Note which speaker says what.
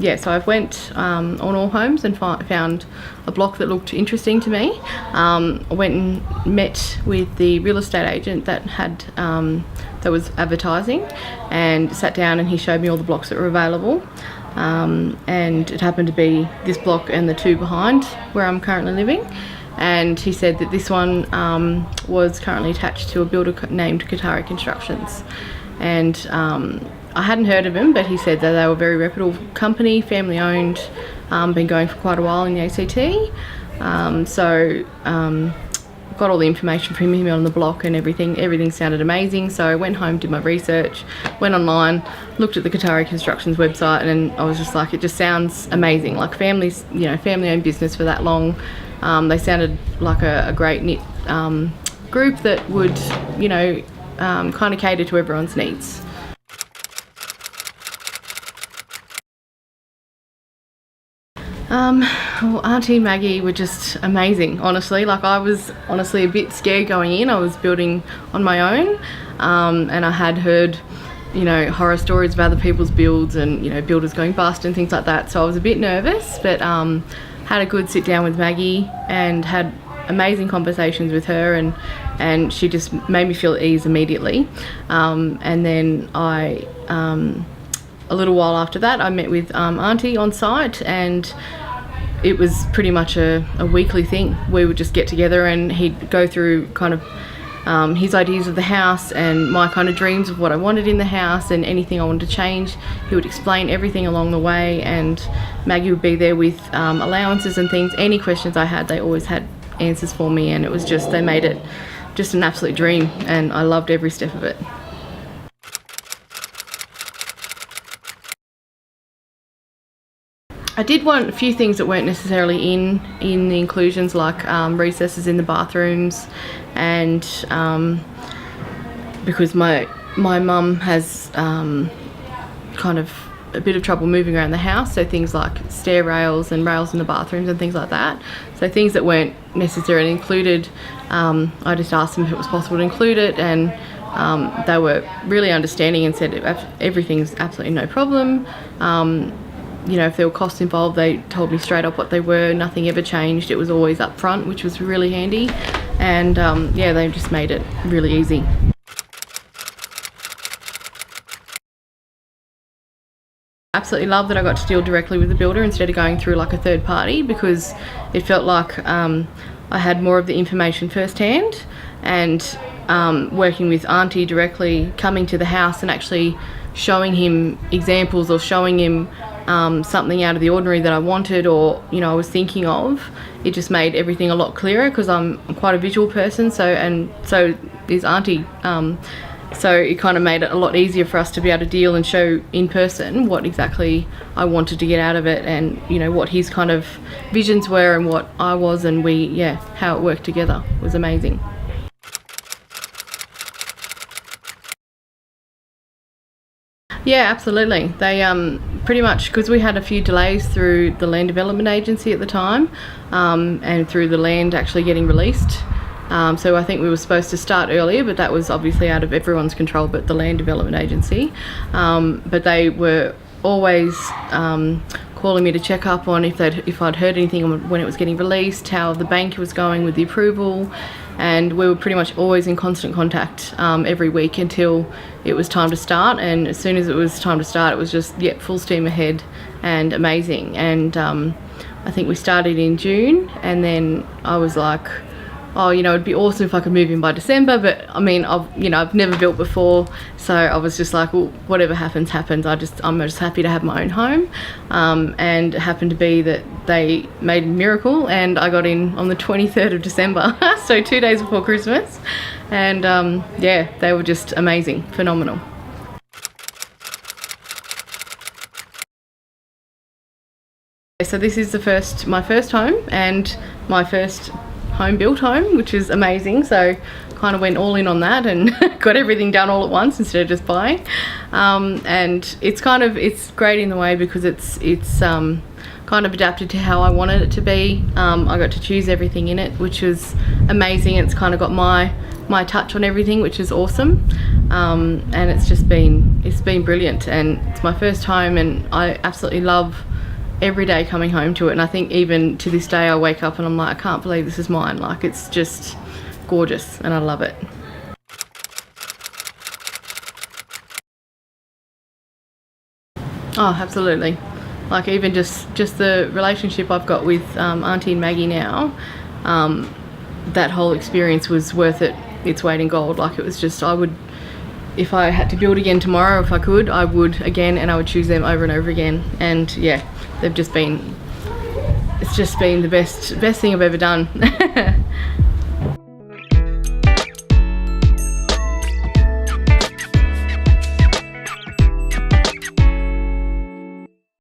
Speaker 1: yeah, so I went on All Homes and found a block that looked interesting to me. I went and met with the real estate agent that had that was advertising, and sat down, and he showed me all the blocks that were available. And it happened to be this block and the two behind where I'm currently living. And he said that this one was currently attached to a builder named Kotari Constructions. And I hadn't heard of him, but he said that they were a very reputable company, family owned, been going for quite a while in the ACT. So got all the information from him on the block and everything sounded amazing. So I went home, did my research, went online, looked at the Kotari Constructions website, and I was just like, it just sounds amazing. Like families, you know, family owned business for that long. They sounded like a great knit group that would, you know, kind of cater to everyone's needs. Well, Auntie and Maggie were just amazing, honestly. Like, I was honestly a bit scared going in. I was building on my own, and I had heard, you know, horror stories of other people's builds and, you know, builders going bust and things like that. So I was a bit nervous, but had a good sit down with Maggie and had amazing conversations with her, and she just made me feel at ease immediately. And then a little while after that, I met with Ante on site, and it was pretty much a weekly thing. We would just get together and he'd go through kind of his ideas of the house and my kind of dreams of what I wanted in the house and anything I wanted to change. He would explain everything along the way, and Maggie would be there with allowances and things. Any questions I had, they always had answers for me, and it was just, they made it just an absolute dream, and I loved every step of it. I did want a few things that weren't necessarily in the inclusions, like recesses in the bathrooms, and because my mum has kind of a bit of trouble moving around the house, so things like stair rails and rails in the bathrooms and things like that. So things that weren't necessarily included, I just asked them if it was possible to include it, and they were really understanding and said everything's absolutely no problem. You know, if there were costs involved, they told me straight up what they were. Nothing ever changed. It was always up front, which was really handy. And yeah, they just made it really easy. Absolutely love that I got to deal directly with the builder instead of going through like a third party, because it felt like I had more of the information firsthand, and working with Auntie directly, coming to the house and actually showing him examples or showing him something out of the ordinary that I wanted, or, you know, I was thinking of. It just made everything a lot clearer, because I'm quite a visual person, so is Auntie. So it kind of made it a lot easier for us to be able to deal and show in person what exactly I wanted to get out of it, and, you know, what his kind of visions were and what I was, and how it worked together was amazing. Yeah, absolutely. They pretty much, because we had a few delays through the Land Development Agency at the time, and through the land actually getting released. So I think we were supposed to start earlier, but that was obviously out of everyone's control but the Land Development Agency. But they were always calling me to check up on if I'd heard anything when it was getting released, how the bank was going with the approval, and we were pretty much always in constant contact every week until it was time to start. And as soon as it was time to start, it was just, yeah, full steam ahead and amazing. And I think we started in June, and then I was like, oh, you know, it'd be awesome if I could move in by December, but I mean, I've never built before, so I was just like, well, whatever happens, happens. I'm just happy to have my own home, and it happened to be that they made a miracle, and I got in on the 23rd of December, so 2 days before Christmas, and yeah, they were just amazing, phenomenal. So this is my first home, and my first home-built home, which is amazing. So kind of went all in on that and got everything done all at once instead of just buying. And it's great in the way because it's kind of adapted to how I wanted it to be. I got to choose everything in it, which was amazing. It's kind of got my touch on everything, which is awesome. And it's been brilliant, and it's my first home, and I absolutely love every day coming home to it, and I think even to this day I wake up and I'm like, I can't believe this is mine. Like, it's just gorgeous and I love it. Oh, absolutely. Like, even just the relationship I've got with Auntie and Maggie now, that whole experience was worth its weight in gold. Like, it was just, I would, if I had to build again tomorrow, if I could, I would again, and I would choose them over and over again. And yeah, they've just been, it's just been the best thing I've ever done.